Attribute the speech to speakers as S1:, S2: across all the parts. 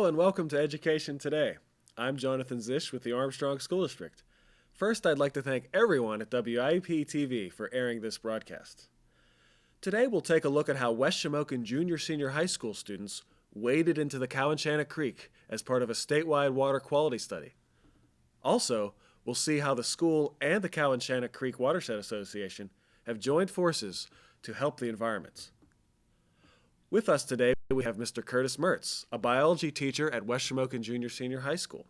S1: and welcome to Education Today. I'm Jonathan Zish with the Armstrong School District. First, I'd like to thank everyone at WIUP-TV for airing this broadcast. Today, we'll take a look at how West Shamokin Junior-Senior High School students waded into the Cowanshannock Creek as part of a statewide water quality study. Also, we'll see how the school and the Cowanshannock Creek Watershed Association have joined forces to help the environment. With us today, we have Mr. Curtis Mertz, a biology teacher at West Shamokin Junior-Senior High School.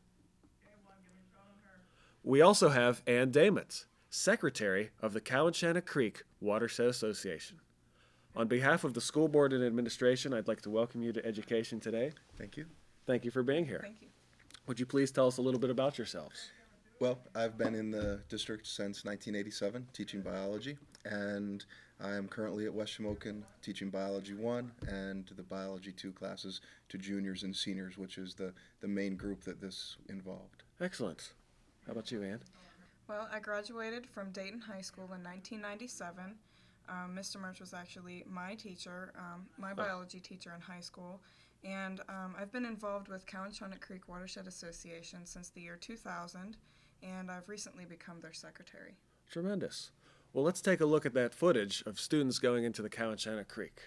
S1: We also have Ann Damott, Secretary of the Cowanshannock Creek Watershed Association. On behalf of the school board and administration, I'd like to welcome you to Education Today.
S2: Thank you.
S1: Thank you for being here.
S3: Thank you.
S1: Would you please tell us a little bit about yourselves?
S2: Well, I've been in the district since 1987 teaching biology, and I am currently at West Shamokin teaching Biology 1 and the Biology 2 classes to juniors and seniors, which is the main group that this involved.
S1: Excellent. How about you, Ann?
S3: Well, I graduated from Dayton High School in 1997. Mr. Mertz was actually my teacher, my biology teacher in high school, and I've been involved with Cowanshannock Creek Watershed Association since the year 2000, and I've recently become their secretary.
S1: Tremendous. Well, let's take a look at that footage of students going into the Cowanshannock Creek.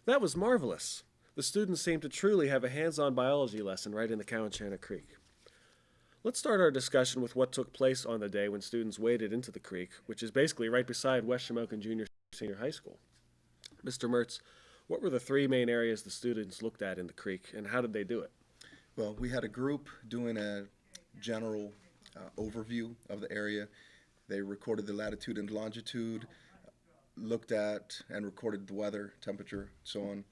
S1: That was marvelous. The students seemed to truly have a hands-on biology lesson right in the Cowanshannock Creek. Let's start our discussion with what took place on the day when students waded into the creek, which is basically right beside West Shamokin Junior-Senior High School. Mr. Mertz, what were the three main areas the students looked at in the creek, and how did they do it?
S2: Well, we had a group doing a general overview of the area. They recorded the latitude and longitude, looked at and recorded the weather, temperature, so on.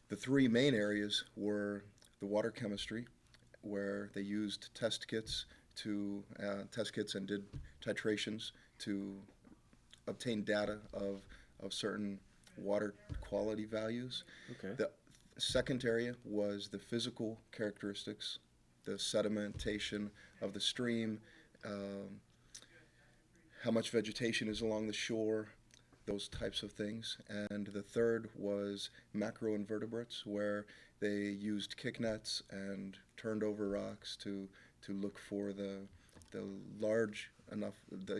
S2: The three main areas were the water chemistry, where they used test kits and did titrations to obtain data of certain water quality values.
S1: Okay.
S2: The second area was the physical characteristics, the sedimentation of the stream, how much vegetation is along the shore, those types of things. And the third was macroinvertebrates, where they used kick nets and turned over rocks to look for the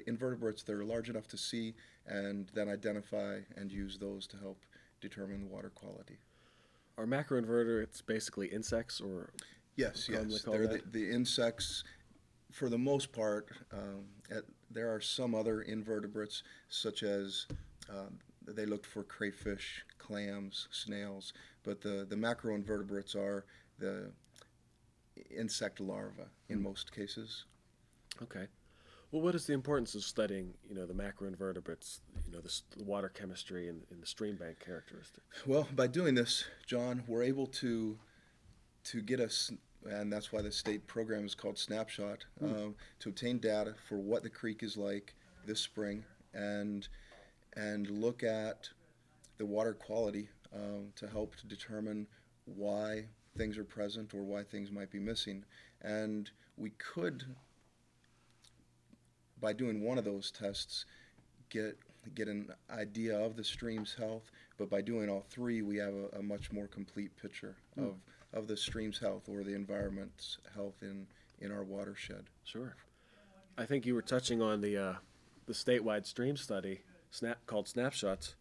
S2: invertebrates that are large enough to see, and then identify and use those to help determine the water quality.
S1: Are macroinvertebrates basically insects, or?
S2: Yes, they're the insects. For the most part, there are some other invertebrates, such as they looked for crayfish, clams, snails, but the macroinvertebrates are the insect larvae in most cases.
S1: Okay. Well, what is the importance of studying, the macroinvertebrates, the water chemistry and the stream bank characteristics?
S2: Well, by doing this, John, we're able to get us, and that's why the state program is called Snapshot, to obtain data for what the creek is like this spring, and look at the water quality to help to determine why things are present or why things might be missing. And we could, by doing one of those tests, get an idea of the stream's health, but by doing all three, we have a much more complete picture of the stream's health or the environment's health in our watershed.
S1: Sure. I think you were touching on the statewide stream study. called snapshots,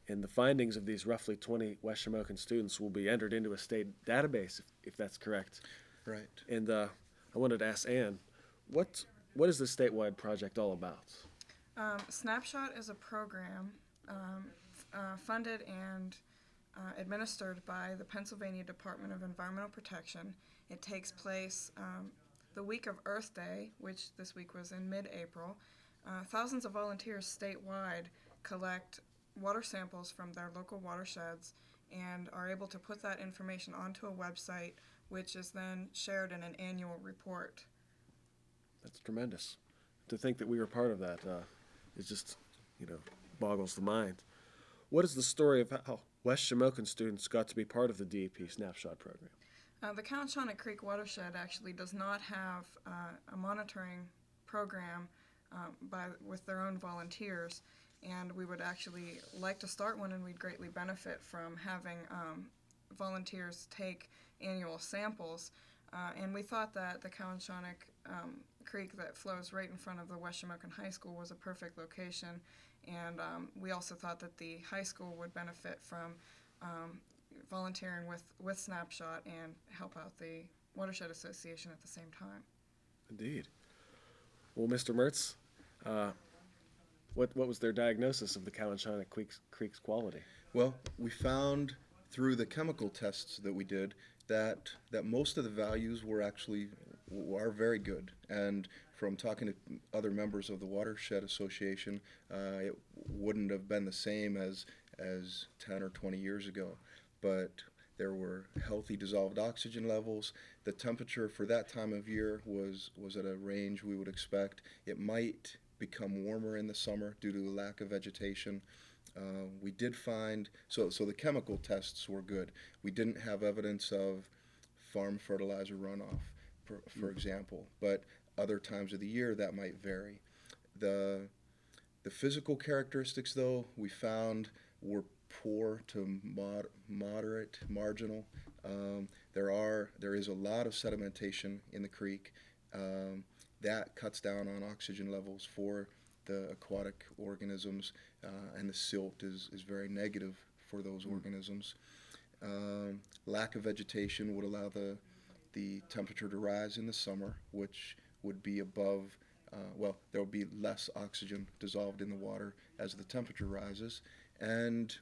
S1: and the findings of these roughly 20 West Shamokin students will be entered into a state database, if that's correct.
S2: Right.
S1: And I wanted to ask Ann, what is this statewide project all about?
S3: Snapshot is a program funded and administered by the Pennsylvania Department of Environmental Protection. It takes place the week of Earth Day, which this week was in mid-April. Thousands of volunteers statewide collect water samples from their local watersheds and are able to put that information onto a website, which is then shared in an annual report.
S1: That's tremendous. To think that we were part of that is just, boggles the mind. What is the story of how West Shamokin students got to be part of the DEP Snapshot program?
S3: The Cowanshannock Creek watershed actually does not have a monitoring program with their own volunteers, and we would actually like to start one, and we'd greatly benefit from having volunteers take annual samples. And we thought that the Cowanshannock Creek that flows right in front of the West Shamokin High School was a perfect location, and we also thought that the high school would benefit from volunteering with Snapshot and help out the Watershed Association at the same time.
S1: Indeed. Well, Mr. Mertz, what was their diagnosis of the Cowanshannock Creek's quality?
S2: Well, we found through the chemical tests that we did that most of the values are very good. And from talking to other members of the Watershed Association, it wouldn't have been the same as 10 or 20 years ago. But there were healthy dissolved oxygen levels. The temperature for that time of year was at a range we would expect. It might become warmer in the summer due to the lack of vegetation. We did find, so the chemical tests were good. We didn't have evidence of farm fertilizer runoff, for example, but other times of the year that might vary. The physical characteristics, though, we found were poor to moderate, marginal. There is a lot of sedimentation in the creek. That cuts down on oxygen levels for the aquatic organisms, and the silt is very negative for those organisms. Lack of vegetation would allow the temperature to rise in the summer, which would be above, there would be less oxygen dissolved in the water as the temperature rises. And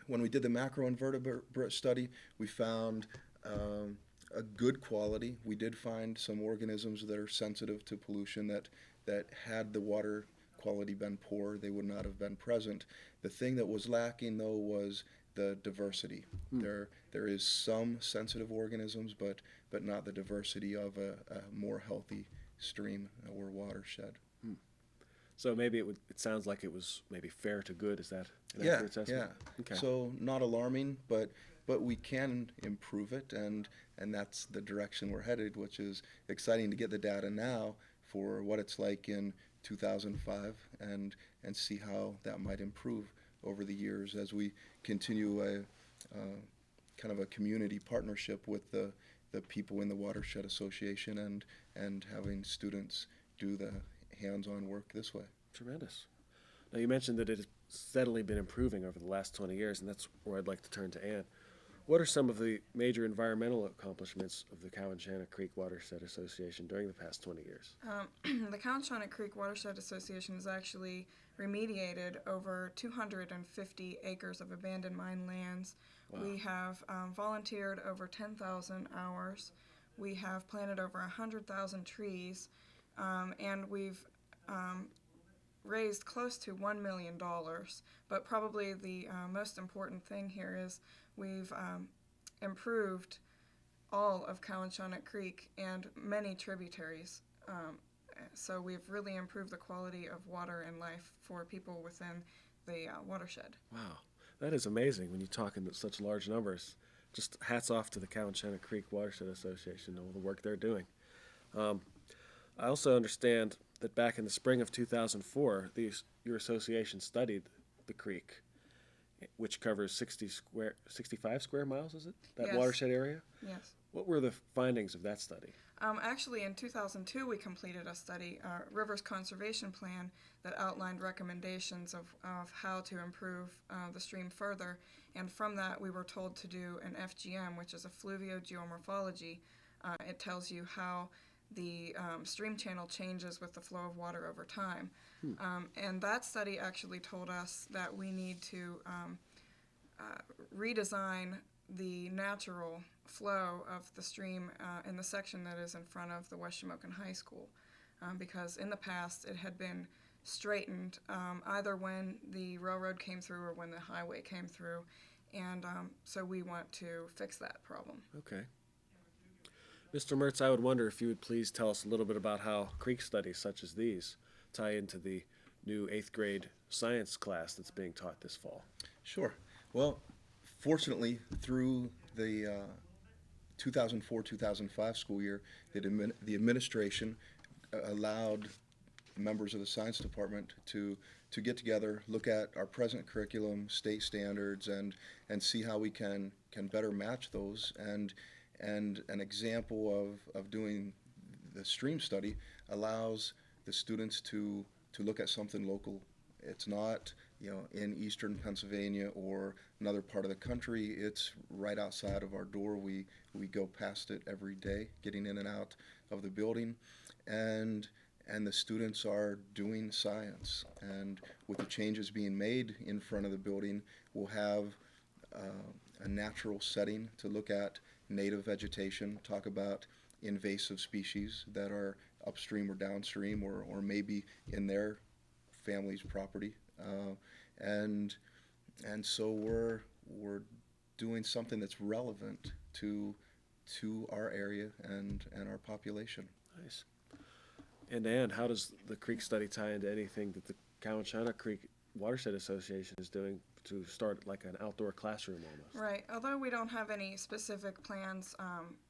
S2: when we did the macroinvertebrate study, we found a good quality. We did find some organisms that are sensitive to pollution that had the water quality been poor, they would not have been present. The thing that was lacking, though, was the diversity. There is some sensitive organisms, but not the diversity of a more healthy stream or watershed.
S1: So maybe it sounds like it was maybe fair to good. Is that an accurate assessment?
S2: Yeah.
S1: Okay.
S2: So not alarming, but we can improve it, and that's the direction we're headed, which is exciting to get the data now for what it's like in 2005 and see how that might improve over the years as we continue a kind of a community partnership with the people in the Watershed Association and having students do the hands-on work this way.
S1: Tremendous. Now, you mentioned that it has steadily been improving over the last 20 years, and that's where I'd like to turn to Ann. What are some of the major environmental accomplishments of the Cowanshannock Creek Watershed Association during the past 20 years?
S3: The Cowanshannock Creek Watershed Association has actually remediated over 250 acres of abandoned mine lands.
S1: Wow.
S3: We have volunteered over 10,000 hours. We have planted over 100,000 trees, and we've raised close to $1 million. But probably the most important thing here is we've improved all of Cowanshannock Creek and many tributaries. So we've really improved the quality of water and life for people within the watershed.
S1: Wow, that is amazing when you talk in such large numbers. Just hats off to the Cowanshannock Creek Watershed Association and all the work they're doing. I also understand that back in the spring of 2004, your association studied the creek, which covers 65 square miles, is it? That
S3: Yes.
S1: watershed area?
S3: Yes.
S1: What were the findings of that study?
S3: Actually, in 2002, we completed a study, Rivers Conservation Plan, that outlined recommendations of how to improve the stream further. And from that, we were told to do an FGM, which is a fluviogeomorphology. It tells you how the stream channel changes with the flow of water over time. And that study actually told us that we need to redesign the natural flow of the stream in the section that is in front of the West Shamokin High School, because in the past it had been straightened either when the railroad came through or when the highway came through, and so we want to fix that problem.
S1: Okay. Mr. Mertz, I would wonder if you would please tell us a little bit about how creek studies such as these tie into the new 8th grade science class that's being taught this fall.
S2: Sure. Well, fortunately, through the 2004-2005 school year, the administration allowed members of the science department to get together, look at our present curriculum, state standards, and see how we can better match those. And an example of doing the stream study allows the students to look at something local. It's not, in eastern Pennsylvania or another part of the country. It's right outside of our door. We go past it every day, getting in and out of the building, and the students are doing science. And with the changes being made in front of the building, we'll have a natural setting to look at native vegetation, talk about invasive species that are upstream or downstream or maybe in their family's property. And so we're doing something that's relevant to our area and our population.
S1: Nice. And Ann, how does the creek study tie into anything that the Cowanshannock Creek Watershed Association is doing to start like an outdoor classroom almost?
S3: Right. Although we don't have any specific plans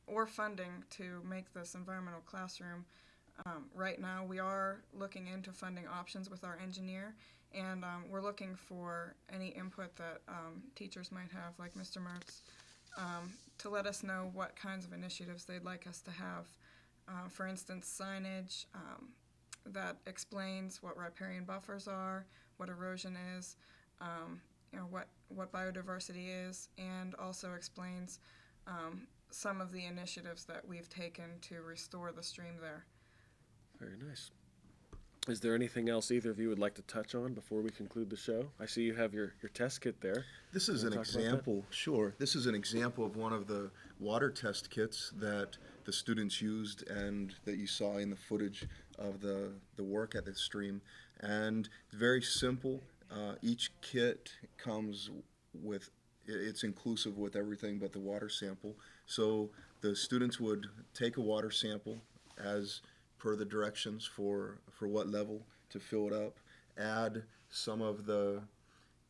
S3: or funding to make this environmental classroom, right now we are looking into funding options with our engineer, and we're looking for any input that teachers might have, like Mr. Mertz, to let us know what kinds of initiatives they'd like us to have. For instance, signage that explains what riparian buffers are, what erosion is, what biodiversity is, and also explains some of the initiatives that we've taken to restore the stream there.
S1: Very nice. Is there anything else either of you would like to touch on before we conclude the show? I see you have your test kit there.
S2: This is an example, sure. This is an example of one of the water test kits that the students used and that you saw in the footage of the work at the stream. And very simple. Each kit comes with, it's inclusive with everything but the water sample. So the students would take a water sample as per the directions for what level to fill it up, add some of the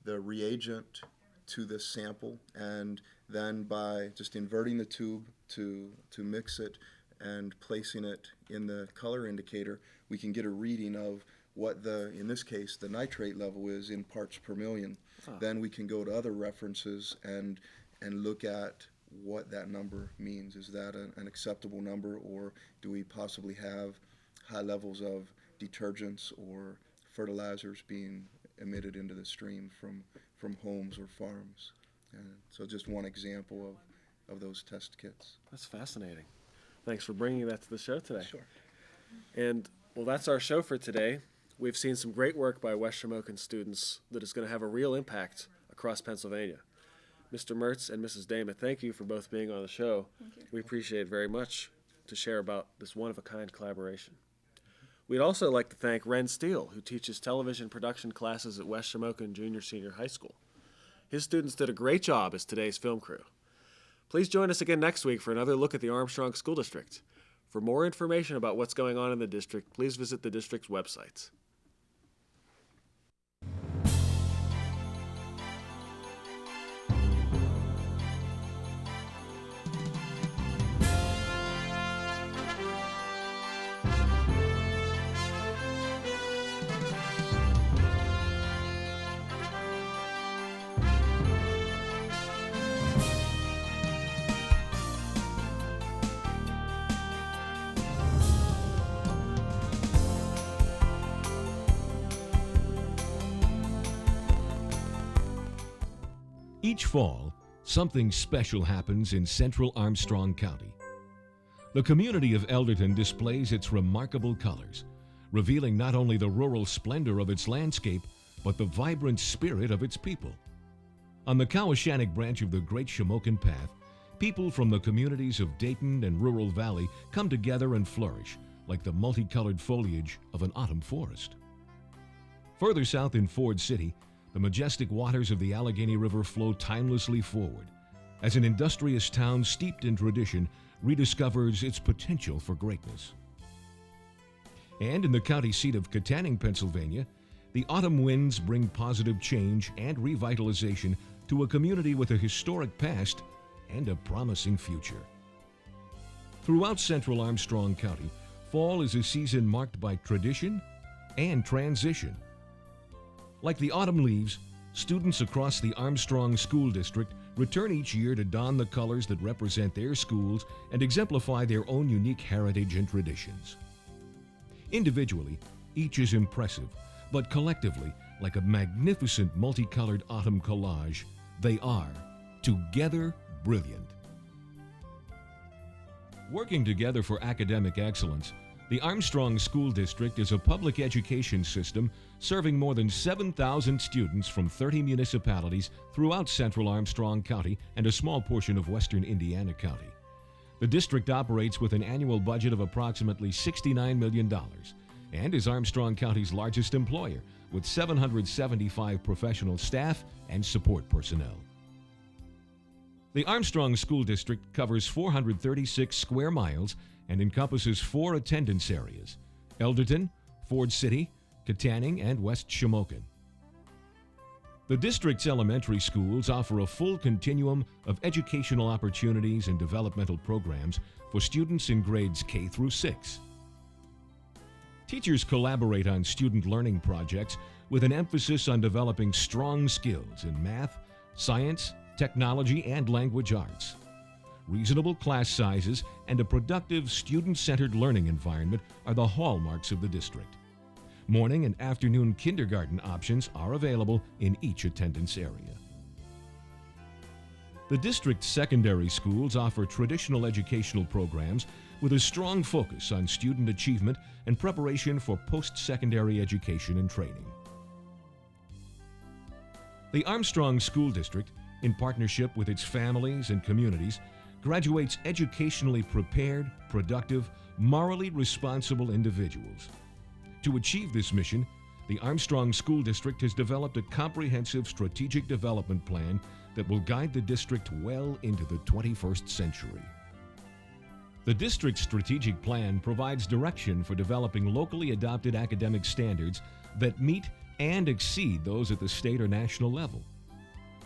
S2: reagent to this sample, and then by just inverting the tube to mix it and placing it in the color indicator, we can get a reading of what in this case, the nitrate level is in parts per million. Then we can go to other references and look at what that number means. Is that an acceptable number, or do we possibly have high levels of detergents or fertilizers being emitted into the stream from homes or farms? So just one example of those test kits.
S1: That's fascinating. Thanks for bringing that to the show today.
S2: Sure.
S1: And, well, that's our show for today. We've seen some great work by West Shamokin students that is going to have a real impact across Pennsylvania. Mr. Mertz and Mrs. Damon, thank you for both being on the show.
S3: Thank you.
S1: We appreciate it very much to share about this one-of-a-kind collaboration. We'd also like to thank Ren Steele, who teaches television production classes at West Shamokin Junior-Senior High School. His students did a great job as today's film crew. Please join us again next week for another look at the Armstrong School District. For more information about what's going on in the district, please visit the district's websites.
S4: Each fall, something special happens in central Armstrong County. The community of Elderton displays its remarkable colors, revealing not only the rural splendor of its landscape, but the vibrant spirit of its people. On the Cowashannock branch of the Great Shamokin Path, people from the communities of Dayton and Rural Valley come together and flourish like the multicolored foliage of an autumn forest. Further south in Ford City, the majestic waters of the Allegheny River flow timelessly forward as an industrious town steeped in tradition rediscovers its potential for greatness. And in the county seat of Katanning, Pennsylvania, the autumn winds bring positive change and revitalization to a community with a historic past and a promising future. Throughout central Armstrong County, fall is a season marked by tradition and transition. Like the autumn leaves, students across the Armstrong School District return each year to don the colors that represent their schools and exemplify their own unique heritage and traditions. Individually, each is impressive, but collectively, like a magnificent multicolored autumn collage, they are, together, brilliant. Working together for academic excellence, the Armstrong School District is a public education system serving more than 7,000 students from 30 municipalities throughout central Armstrong County and a small portion of western Indiana County. The district operates with an annual budget of approximately $69 million and is Armstrong County's largest employer, with 775 professional staff and support personnel. The Armstrong School District covers 436 square miles and encompasses 4 attendance areas: Elderton, Ford City, Katanning, and West Shamokin. The district's elementary schools offer a full continuum of educational opportunities and developmental programs for students in grades K through 6. Teachers collaborate on student learning projects with an emphasis on developing strong skills in math, science, technology, and language arts. Reasonable class sizes and a productive, student-centered learning environment are the hallmarks of the district. Morning and afternoon kindergarten options are available in each attendance area. The district's secondary schools offer traditional educational programs with a strong focus on student achievement and preparation for post-secondary education and training. The Armstrong School District, in partnership with its families and communities, graduates educationally prepared, productive, morally responsible individuals. To achieve this mission, the Armstrong School District has developed a comprehensive strategic development plan that will guide the district well into the 21st century. The district's strategic plan provides direction for developing locally adopted academic standards that meet and exceed those at the state or national level.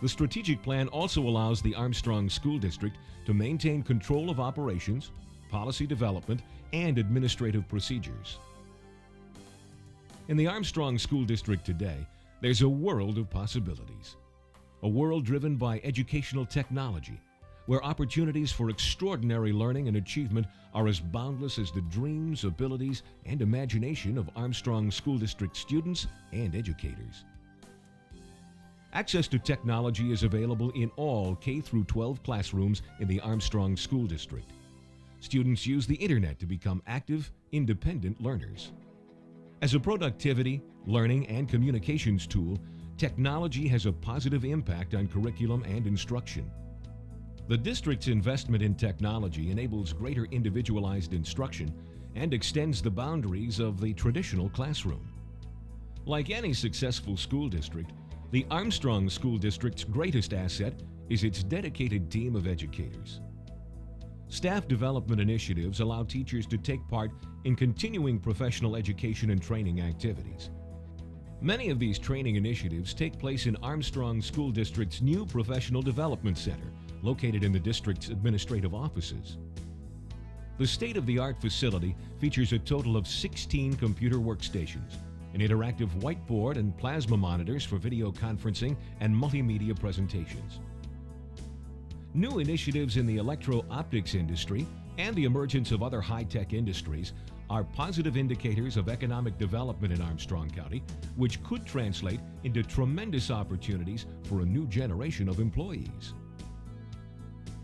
S4: The strategic plan also allows the Armstrong School District to maintain control of operations, policy development, and administrative procedures. In the Armstrong School District today, there's a world of possibilities. A world driven by educational technology, where opportunities for extraordinary learning and achievement are as boundless as the dreams, abilities, and imagination of Armstrong School District students and educators. Access to technology is available in all K-12 classrooms in the Armstrong School District. Students use the internet to become active, independent learners. As a productivity, learning, and communications tool, technology has a positive impact on curriculum and instruction. The district's investment in technology enables greater individualized instruction and extends the boundaries of the traditional classroom. Like any successful school district, the Armstrong School District's greatest asset is its dedicated team of educators. Staff development initiatives allow teachers to take part in continuing professional education and training activities. Many of these training initiatives take place in Armstrong School District's new Professional Development Center, located in the district's administrative offices. The state-of-the-art facility features a total of 16 computer workstations, an interactive whiteboard and plasma monitors for video conferencing and multimedia presentations. New initiatives in the electro-optics industry and the emergence of other high-tech industries are positive indicators of economic development in Armstrong County, which could translate into tremendous opportunities for a new generation of employees.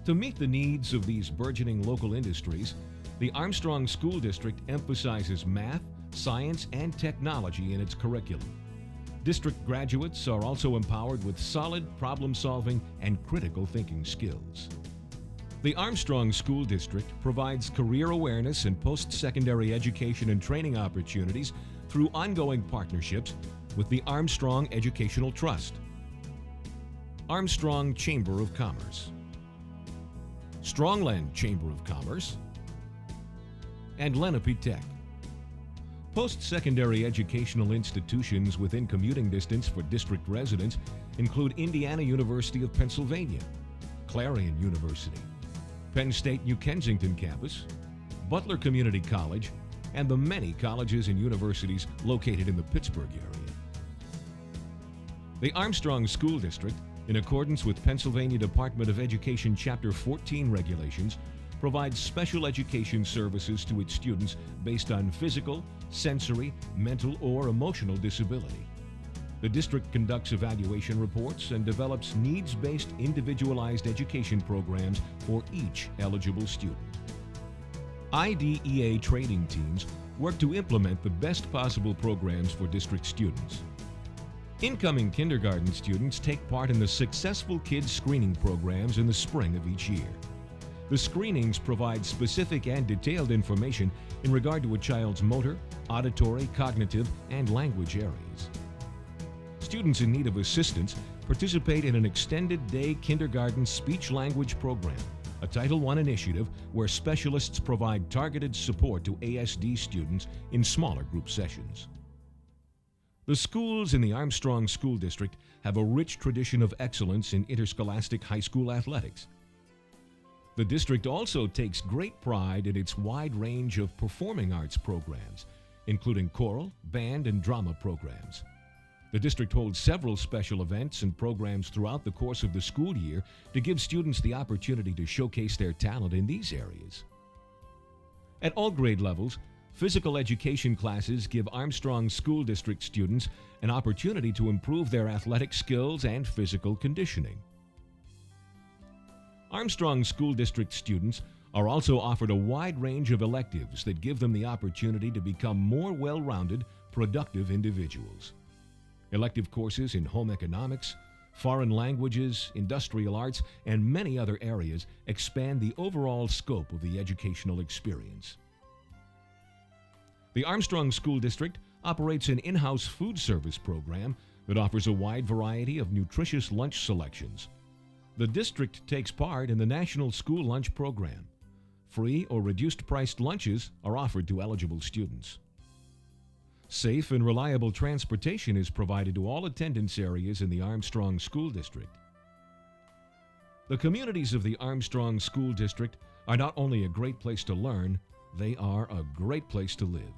S4: To meet the needs of these burgeoning local industries, the Armstrong School District emphasizes math, science, and technology in its curriculum. District graduates are also empowered with solid problem-solving and critical thinking skills. The Armstrong School District provides career awareness and post-secondary education and training opportunities through ongoing partnerships with the Armstrong Educational Trust, Armstrong Chamber of Commerce, Strongland Chamber of Commerce, and Lenape Tech. Post-secondary educational institutions within commuting distance for district residents include Indiana University of Pennsylvania, Clarion University, Penn State New Kensington campus, Butler Community College, and the many colleges and universities located in the Pittsburgh area. The Armstrong School District, in accordance with Pennsylvania Department of Education Chapter 14 regulations, provides special education services to its students based on physical, sensory, mental, or emotional disability. The district conducts evaluation reports and develops needs-based individualized education programs for each eligible student. IDEA training teams work to implement the best possible programs for district students. Incoming kindergarten students take part in the Successful Kids screening programs in the spring of each year. The screenings provide specific and detailed information in regard to a child's motor, auditory, cognitive, and language areas. Students in need of assistance participate in an extended day kindergarten speech-language program, a Title I initiative where specialists provide targeted support to ASD students in smaller group sessions. The schools in the Armstrong School District have a rich tradition of excellence in interscholastic high school athletics. The district also takes great pride in its wide range of performing arts programs, including choral, band, and drama programs. The district holds several special events and programs throughout the course of the school year to give students the opportunity to showcase their talent in these areas. At all grade levels, physical education classes give Armstrong School District students an opportunity to improve their athletic skills and physical conditioning. Armstrong School District students are also offered a wide range of electives that give them the opportunity to become more well-rounded, productive individuals. Elective courses in home economics, foreign languages, industrial arts, and many other areas expand the overall scope of the educational experience. The Armstrong School District operates an in-house food service program that offers a wide variety of nutritious lunch selections. The district takes part in the National School Lunch Program. Free or reduced-priced lunches are offered to eligible students. Safe and reliable transportation is provided to all attendance areas in the Armstrong School District. The communities of the Armstrong School District are not only a great place to learn, they are a great place to live.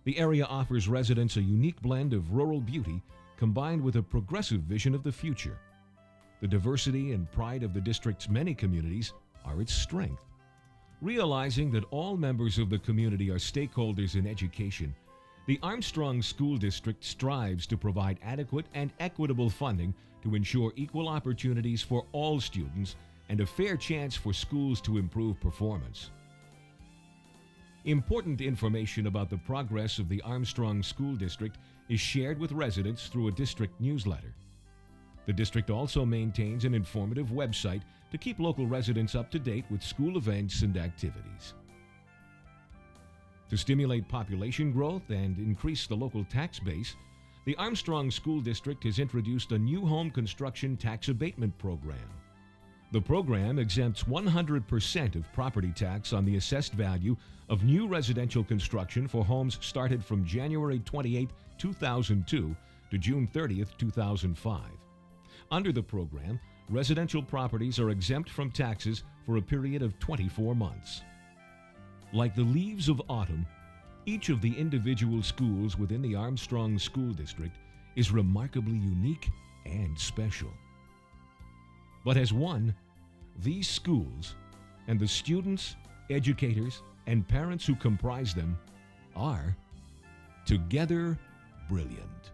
S4: The area offers residents a unique blend of rural beauty combined with a progressive vision of the future. The diversity and pride of the district's many communities are its strength. Realizing that all members of the community are stakeholders in education, the Armstrong School District strives to provide adequate and equitable funding to ensure equal opportunities for all students and a fair chance for schools to improve performance. Important information about the progress of the Armstrong School District is shared with residents through a district newsletter. The district also maintains an informative website to keep local residents up to date with school events and activities. To stimulate population growth and increase the local tax base, the Armstrong School District has introduced a new home construction tax abatement program. The program exempts 100% of property tax on the assessed value of new residential construction for homes started from January 28, 2002 to June 30, 2005. Under the program, residential properties are exempt from taxes for a period of 24 months. Like the leaves of autumn, each of the individual schools within the Armstrong School District is remarkably unique and special. But as one, these schools and the students, educators, and parents who comprise them are together brilliant.